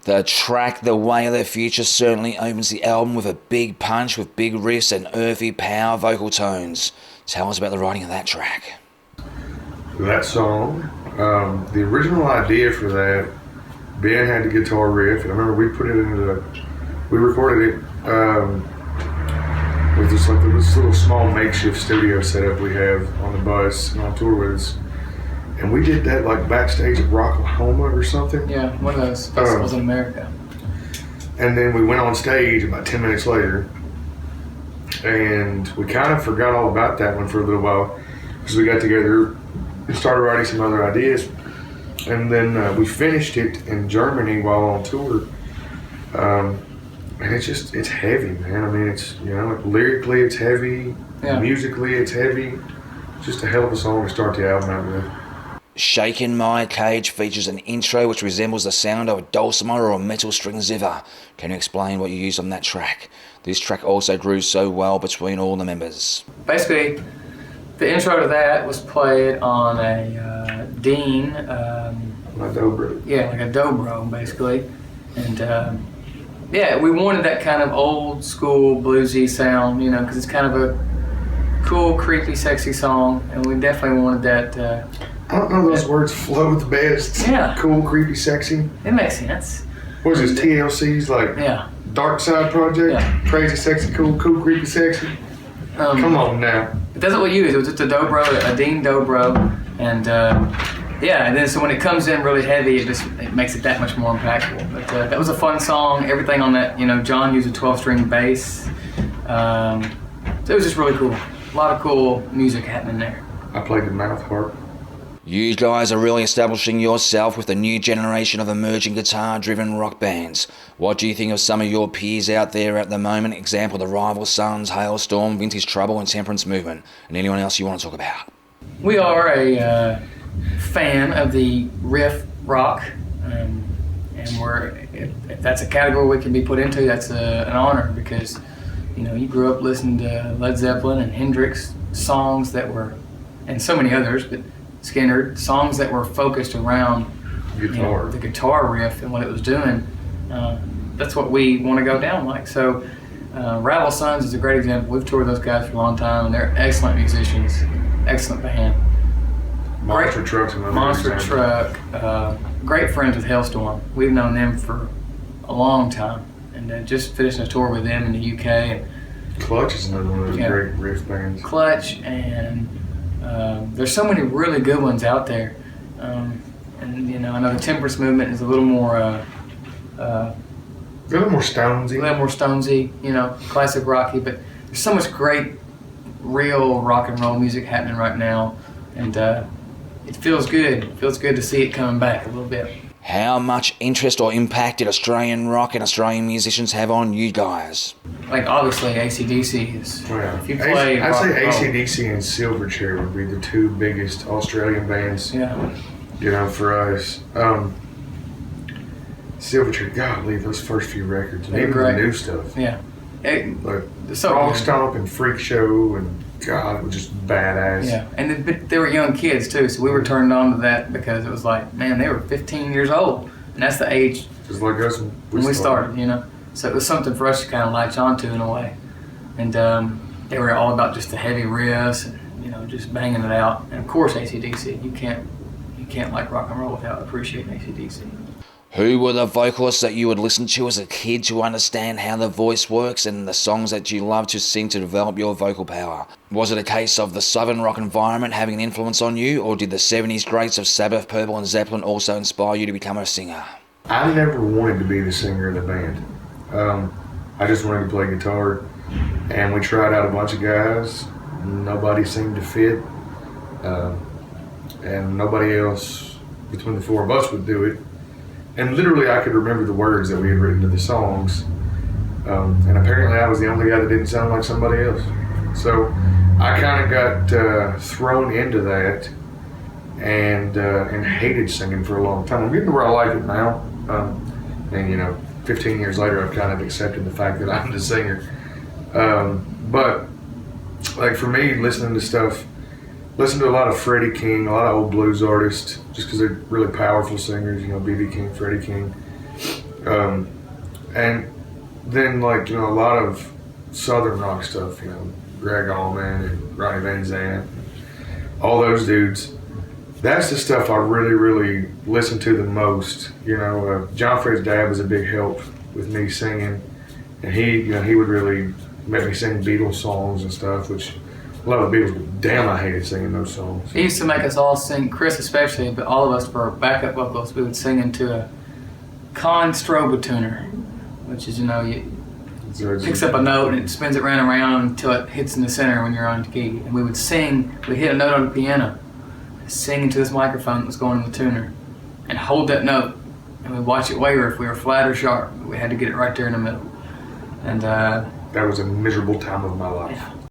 The track The Way of the Future certainly opens the album with a big punch with big riffs and earthy power vocal tones. Tell us about the writing of that track. That song, the original idea for that, Ben had the guitar riff, and I remember we recorded it with just like this little small makeshift studio setup we have on the bus and on tour with us. And we did that like backstage at Rocklahoma or something. Yeah, one of those festivals in America. And then we went on stage about 10 minutes later, and we kind of forgot all about that one for a little while because we got together and started writing some other ideas. And then we finished it in Germany while on tour. And it's heavy, man. I mean, it's, like lyrically it's heavy, musically it's heavy. It's just a hell of a song to start the album out with. Shaking My Cage features an intro which resembles the sound of a dulcimer or a metal string zither. Can you explain what you used on that track? This track also grew so well between all the members. Basically, the intro to that was played on a Dean. A dobro. Yeah, like a dobro, basically. And we wanted that kind of old school bluesy sound, because it's kind of a cool, creepy, sexy song, and we definitely wanted that. I don't know those words flow the best. Yeah. Cool, creepy, sexy. It makes sense. What is this, TLC's Dark Side Project? Yeah. Crazy, sexy, cool, creepy, sexy. Come on now. That's what we used. It was just a dobro, a Dean dobro, and and then so when it comes in really heavy, it makes it that much more impactful. But that was a fun song. Everything on that, John used a 12-string bass. So it was just really cool. A lot of cool music happening there. I played the mouth harp. You guys are really establishing yourself with the new generation of emerging guitar-driven rock bands. What do you think of some of your peers out there at the moment? Example, the Rival Sons, Hailstorm, Vintage Trouble, and Temperance Movement. And anyone else you want to talk about? We are a fan of the riff rock, and if that's a category we can be put into, that's an honor because you grew up listening to Led Zeppelin and Hendrix songs that were, and so many others, but Skinner, songs that were focused around the guitar riff and what it was doing. That's what we want to go down like. So Rival Sons is a great example. We've toured those guys for a long time, and they're excellent musicians, excellent band. Monster Truck's another Monster Truck, great friends with Hailstorm. We've known them for a long time, and just finished a tour with them in the UK. And Clutch is another one of those great riff bands. Clutch, and there's so many really good ones out there. And I know the Temperance Movement is a little more a little more Stonesy. Classic rocky, but there's so much great real rock and roll music happening right now, and it feels good. It feels good to see it coming back a little bit. How much interest or impact did Australian rock and Australian musicians have on you guys? Like, obviously, AC/DC is... Yeah. If you play I'd say rock AC/DC and Silverchair would be the two biggest Australian bands, for us. Silverchair, golly, those first few records, and even the new stuff. Yeah. Like Frog Stomp and Freak Show, and God, it was just badass. Yeah, and they were young kids too, so we were turned on to that because it was like, man, they were 15 years old, and that's the age just like us when we started. So it was something for us to kind of latch onto in a way, and they were all about just the heavy riffs and just banging it out. And of course, AC/DC, you can't like rock and roll without appreciating AC/DC. Who were the vocalists that you would listen to as a kid to understand how the voice works and the songs that you love to sing to develop your vocal power? Was it a case of the southern rock environment having an influence on you, or did the 70s greats of Sabbath, Purple and Zeppelin also inspire you to become a singer? I never wanted to be the singer of the band. I just wanted to play guitar, and we tried out a bunch of guys. Nobody seemed to fit, and nobody else between the four of us would do it. And literally, I could remember the words that we had written to the songs. And apparently, I was the only guy that didn't sound like somebody else. So I kind of got thrown into that and hated singing for a long time. I'm getting to where I like it now. And 15 years later, I've kind of accepted the fact that I'm the singer. But like for me, listen to a lot of Freddie King, a lot of old blues artists, just because they're really powerful singers, B.B. King, Freddie King. And then, like, a lot of Southern rock stuff, Greg Allman and Ronnie Van Zant, all those dudes. That's the stuff I really, really listen to the most. John Fred's dad was a big help with me singing, and he would really make me sing Beatles songs and stuff, which a lot of the Beatles, but damn, I hated singing those songs. He used to make us all sing, Chris especially, but all of us for backup vocals, we would sing into a con strobe tuner, which is, it picks up a note and it spins it round and round until it hits in the center when you're on key. And we would hit a note on the piano, sing into this microphone that was going in the tuner, and hold that note. And we'd watch it waver if we were flat or sharp. We had to get it right there in the middle. And that was a miserable time of my life. Yeah.